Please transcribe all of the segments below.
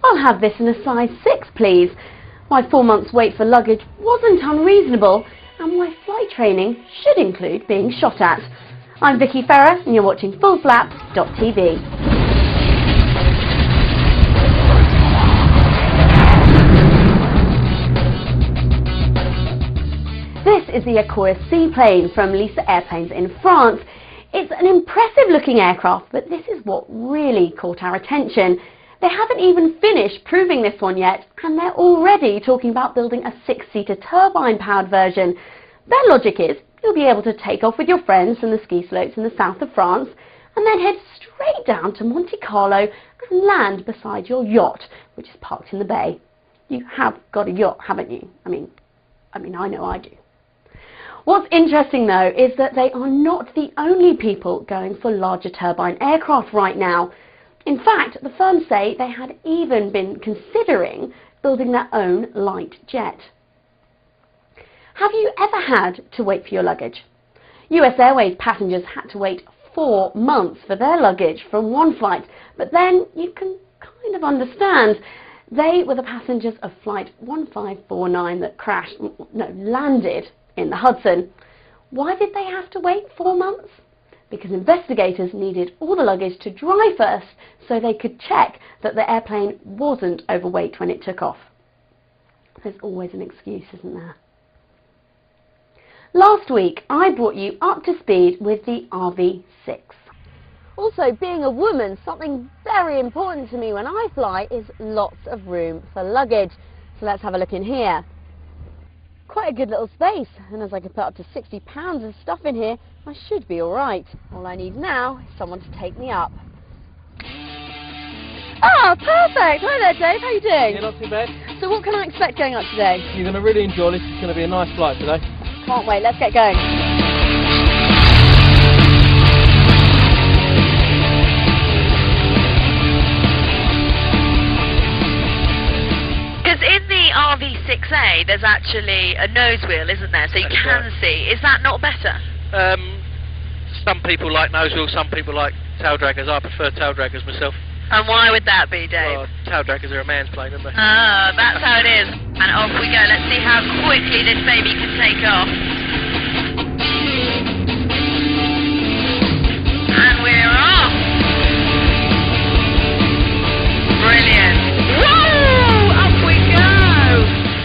I'll have this in a size 6, please. Why 4 months wait for luggage wasn't unreasonable, and why flight training should include being shot at. I'm Vicky Ferrer, and you're watching FullFlap.tv. This is the Akoya seaplane from Lisa Airplanes in France. It's an impressive looking aircraft, but this is what really caught our attention. They haven't even finished proving this one yet, and they're already talking about building a 6-seater turbine-powered version. Their logic is you'll be able to take off with your friends from the ski slopes in the south of France, and then head straight down to Monte Carlo and land beside your yacht, which is parked in the bay. You have got a yacht, haven't you? I mean, I know I do. What's interesting though is that they are not the only people going for larger turbine aircraft right now. In fact, the firm say they had even been considering building their own light jet. Have you ever had to wait for your luggage? US Airways passengers had to wait 4 months for their luggage from one flight, but then you can kind of understand. They were the passengers of flight 1549 that landed in the Hudson. Why did they have to wait 4 months? Because investigators needed all the luggage to dry first so they could check that the airplane wasn't overweight when it took off. There's always an excuse, isn't there? Last week I brought you up to speed with the RV6. Also, being a woman, something very important to me when I fly is lots of room for luggage. So let's have a look in here. Quite a good little space, and as I can put up to 60 pounds of stuff in here, I should be alright. All I need now is someone to take me up. Ah, perfect! Hi there, Dave, how are you doing? Yeah, not too bad. So what can I expect going up today? You're going to really enjoy this. It's going to be a nice flight today. Can't wait, let's get going. In the RV6A, there's actually a nose wheel, isn't there? So you can see. Is that not better? Some people like nose wheels, some people like tail draggers. I prefer tail draggers myself. And why would that be, Dave? Well, tail draggers are a man's plane, aren't they? Ah, that's how it is. And off we go. Let's see how quickly this baby can take off. And we're off! Brilliant.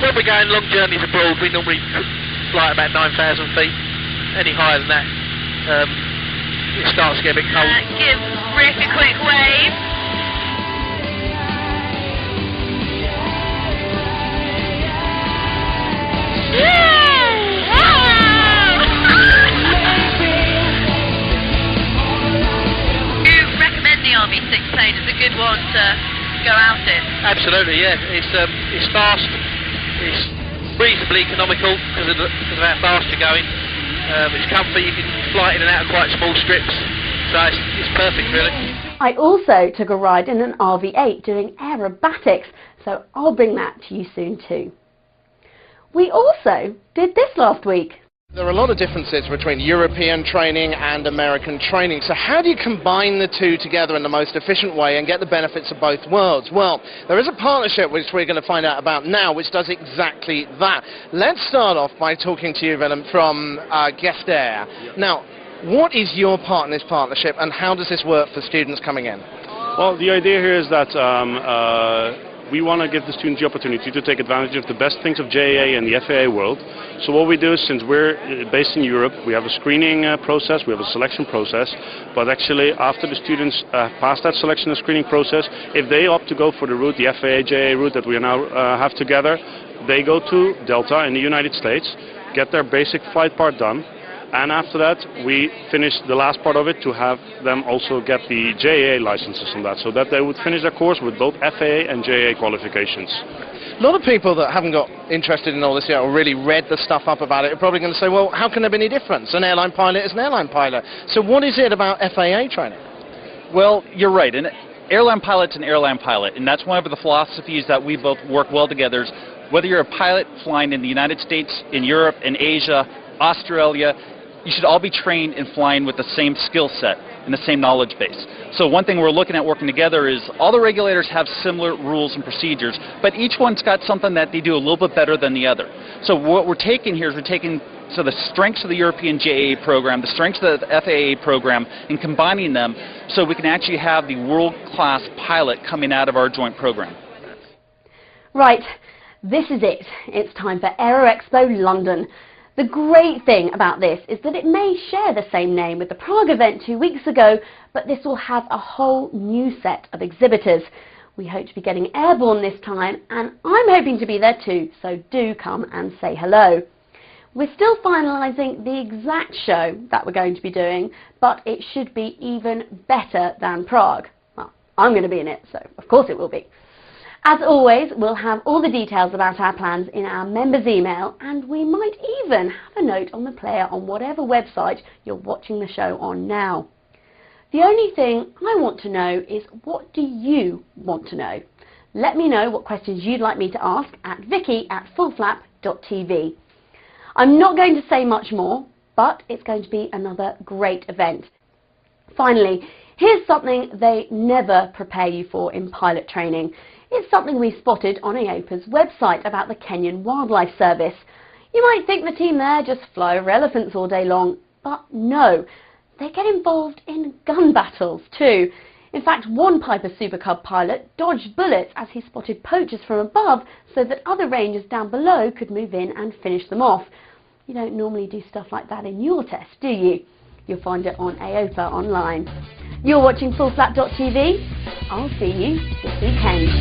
When we're going long journeys abroad, we normally fly at about 9,000 feet. Any higher than that, it starts to get a bit cold. Give Rick a quick wave. You recommend the RV6 plane as a good one to go out in? Absolutely, yeah. It's fast. It's reasonably economical because of how fast you're going. It's comfy, you can fly in and out of quite small strips, so it's perfect really. I also took a ride in an RV8 doing aerobatics, so I'll bring that to you soon too. We also did this last week. There are a lot of differences between European training and American training, so how do you combine the two together in the most efficient way and get the benefits of both worlds? Well, there is a partnership which we're going to find out about now which does exactly that. Let's start off by talking to you, Willem, from Guest Air. Now, what is your part in this partnership and how does this work for students coming in? Well, the idea here is that we want to give the students the opportunity to take advantage of the best things of JAA and the FAA world. So what we do is, since we're based in Europe, we have a screening process, we have a selection process, but actually after the students pass that selection and screening process, if they opt to go for the route, the FAA JAA route that we now have together, they go to Delta in the United States, get their basic flight part done, and after that we finish the last part of it to have them also get the JAA licenses on that, so that they would finish their course with both FAA and JAA qualifications. A lot of people that haven't got interested in all this yet or really read the stuff up about it are probably going to say, well, how can there be any difference? An airline pilot is an airline pilot. So what is it about FAA training? Well, you're right. An airline pilot's an airline pilot, and that's one of the philosophies that we both work well together. Whether you're a pilot flying in the United States, in Europe, in Asia, Australia, you should all be trained in flying with the same skill set and the same knowledge base. So one thing we're looking at working together is all the regulators have similar rules and procedures, but each one's got something that they do a little bit better than the other. So what we're taking here is we're taking the strengths of the European JAA program, the strengths of the FAA program, and combining them so we can actually have the world-class pilot coming out of our joint program. Right, this is it. It's time for AeroExpo London. The great thing about this is that it may share the same name with the Prague event 2 weeks ago, but this will have a whole new set of exhibitors. We hope to be getting airborne this time, and I'm hoping to be there too, so do come and say hello. We're still finalising the exact show that we're going to be doing, but it should be even better than Prague. Well, I'm going to be in it, so of course it will be. As always, we'll have all the details about our plans in our members' email, and we might even have a note on the player on whatever website you're watching the show on now. The only thing I want to know is, what do you want to know? Let me know what questions you'd like me to ask at vicky@fullflap.tv. I'm not going to say much more, but it's going to be another great event. Finally, here's something they never prepare you for in pilot training. It's something we spotted on AOPA's website about the Kenyan Wildlife Service. You might think the team there just fly over elephants all day long, but no, they get involved in gun battles too. In fact, one Piper Super Cub pilot dodged bullets as he spotted poachers from above so that other rangers down below could move in and finish them off. You don't normally do stuff like that in your test, do you? You'll find it on AOPA online. You're watching fullflap.tv. I'll see you this weekend.